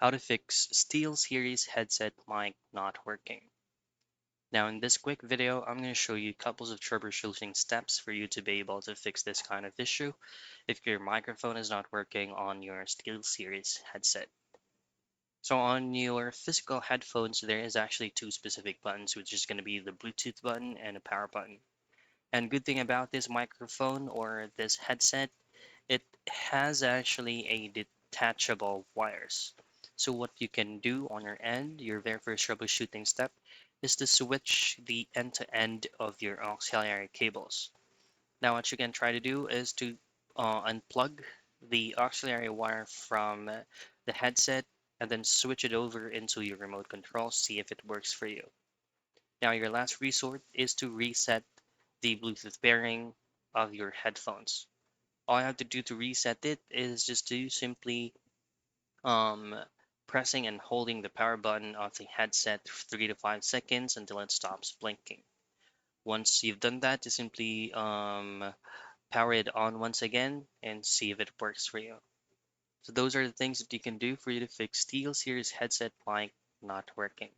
How to fix Steelseries headset mic not working. Now in this quick video, I'm going to show you couples of troubleshooting steps for you to be able to fix this kind of issue if your microphone is not working on your Steelseries headset. So on your physical headphones, there is actually two specific buttons, which is going to be the Bluetooth button and a power button. And good thing about this microphone or this headset, it has actually a detachable wires. So what you can do on your end, your very first troubleshooting step, is to switch the end-to-end of your auxiliary cables. Now what you can try to do is to unplug the auxiliary wire from the headset and then switch it over into your remote control, see if it works for you. Now your last resort is to reset the Bluetooth pairing of your headphones. All I have to do to reset it is just to simply um, pressing and holding the power button of the headset 3 to 5 seconds until it stops blinking. Once you've done that, just simply power it on once again and see if it works for you. So those are the things that you can do for you to fix SteelSeries headset mic not working.